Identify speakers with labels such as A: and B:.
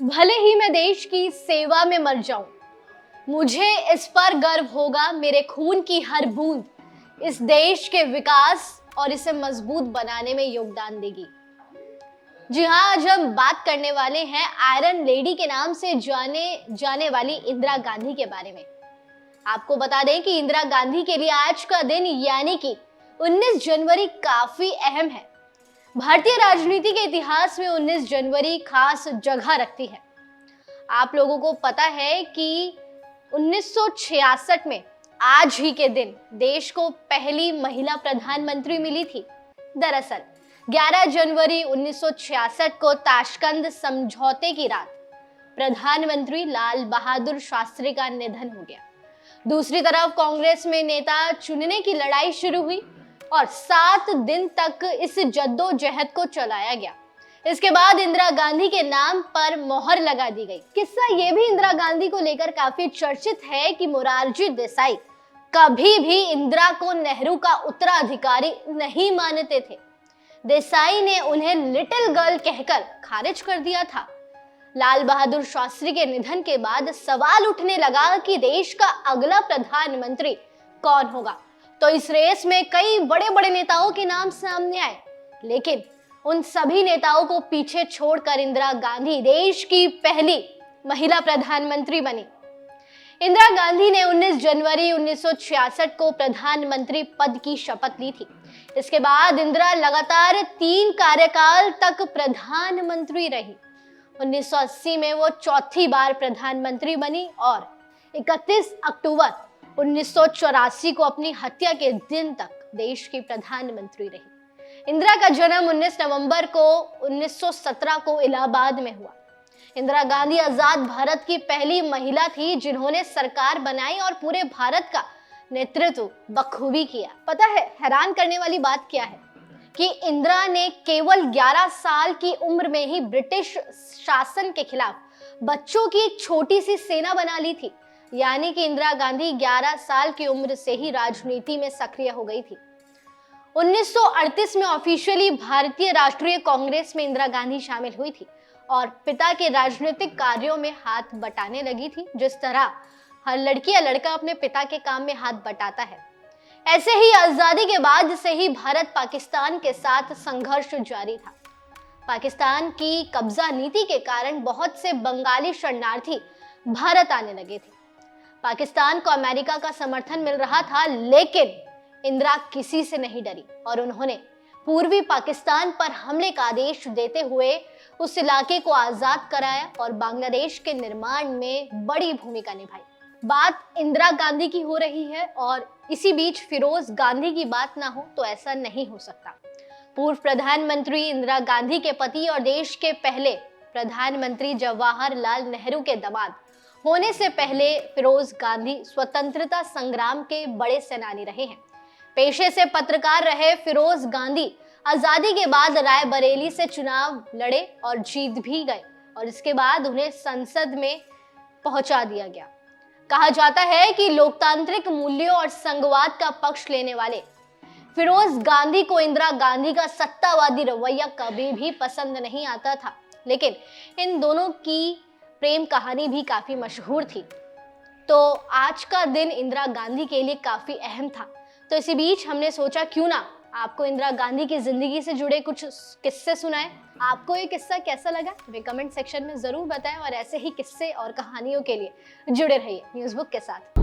A: भले ही मैं देश की सेवा में मर जाऊं, मुझे इस पर गर्व होगा, मेरे खून की हर बूंद इस देश के विकास और इसे मजबूत बनाने में योगदान देगी। जी हाँ, आज हम बात करने वाले हैं आयरन लेडी के नाम से जाने जाने वाली इंदिरा गांधी के बारे में। आपको बता दें कि इंदिरा गांधी के लिए आज का दिन यानी कि 19 जनवरी काफी अहम है। भारतीय राजनीति के इतिहास में 19 जनवरी खास जगह रखती है। आप लोगों को पता है कि 1966 में आज ही के दिन देश को पहली महिला प्रधानमंत्री मिली थी। दरअसल 11 जनवरी 1966 को ताशकंद समझौते की रात प्रधानमंत्री लाल बहादुर शास्त्री का निधन हो गया। दूसरी तरफ कांग्रेस में नेता चुनने की लड़ाई शुरू हुई और 7 दिन तक इस जद्दोजहद को चलाया गया। इसके बाद इंदिरा गांधी के नाम पर मोहर लगा दी गई। किस्सा ये भी इंदिरा गांधी को लेकर काफी चर्चित है कि मोरारजी देसाई कभी भी इंदिरा को नेहरू का उत्तराधिकारी नहीं मानते थे। देसाई ने उन्हें लिटिल गर्ल कहकर खारिज कर दिया था। लाल बहादुर शास्त्री के निधन के बाद सवाल उठने लगा कि देश का अगला प्रधानमंत्री कौन होगा। तो इस रेस में कई बड़े बड़े नेताओं के नाम सामने आए, लेकिन उन सभी नेताओं को पीछे छोड़कर इंदिरा गांधी देश की पहली महिला प्रधानमंत्री बनी। इंदिरा गांधी ने 19 जनवरी 1966 को प्रधानमंत्री पद की शपथ ली थी। इसके बाद इंदिरा लगातार 3 कार्यकाल तक प्रधानमंत्री रही। 1980 में वो चौथी बार प्रधानमंत्री बनी और 31 अक्टूबर 1984 को अपनी हत्या के दिन तक देश की प्रधानमंत्री रही। इंदिरा का जन्म 19 नवंबर को 1917 को इलाहाबाद में हुआ। इंदिरा गांधी आजाद भारत की पहली महिला थी जिन्होंने सरकार बनाई और पूरे भारत का नेतृत्व बखूबी किया। पता है हैरान करने वाली बात क्या है कि इंदिरा ने केवल 11 साल की उम्र में ही ब्रिटिश शासन के खिलाफ बच्चों की एक छोटी सी सेना बना ली थी। यानी कि इंदिरा गांधी 11 साल की उम्र से ही राजनीति में सक्रिय हो गई थी। 1938 में ऑफिशियली भारतीय राष्ट्रीय कांग्रेस में इंदिरा गांधी शामिल हुई थी और पिता के राजनीतिक कार्यों में हाथ बटाने लगी थी, जिस तरह हर लड़की या लड़का अपने पिता के काम में हाथ बटाता है। ऐसे ही आजादी के बाद से ही भारत पाकिस्तान के साथ संघर्ष जारी था। पाकिस्तान की कब्जा नीति के कारण बहुत से बंगाली शरणार्थी भारत आने लगे थे। पाकिस्तान को अमेरिका का समर्थन मिल रहा था, लेकिन इंदिरा किसी से नहीं डरी और उन्होंने पूर्वी पाकिस्तान पर हमले का आदेश देते हुए उस इलाके को आजाद कराया और बांग्लादेश के निर्माण में बड़ी भूमिका निभाई। बात इंदिरा गांधी की हो रही है और इसी बीच फिरोज गांधी की बात ना हो तो ऐसा नहीं हो सकता। पूर्व प्रधानमंत्री इंदिरा गांधी के पति और देश के पहले प्रधानमंत्री जवाहरलाल नेहरू के दामाद होने से पहले फिरोज गांधी स्वतंत्रता संग्राम के बड़े सेनानी रहे हैं। पेशे से पत्रकार रहे फिरोज गांधी आजादी के बाद रायबरेली से चुनाव लड़े और जीत भी गए और इसके बाद उन्हें संसद में पहुंचा दिया गया। कहा जाता है कि लोकतांत्रिक मूल्यों और संघवाद का पक्ष लेने वाले फिरोज गांधी को इंदिरा गांधी का सत्तावादी रवैया कभी भी पसंद नहीं आता था, लेकिन इन दोनों की प्रेम कहानी भी काफी मशहूर थी। तो आज का दिन इंदिरा गांधी के लिए काफी अहम था। तो इसी बीच हमने सोचा क्यों ना आपको इंदिरा गांधी की जिंदगी से जुड़े कुछ किस्से सुनाएं। आपको ये किस्सा कैसा लगा वे कमेंट सेक्शन में जरूर बताएं और ऐसे ही किस्से और कहानियों के लिए जुड़े रहिए न्यूज़ बुक के साथ।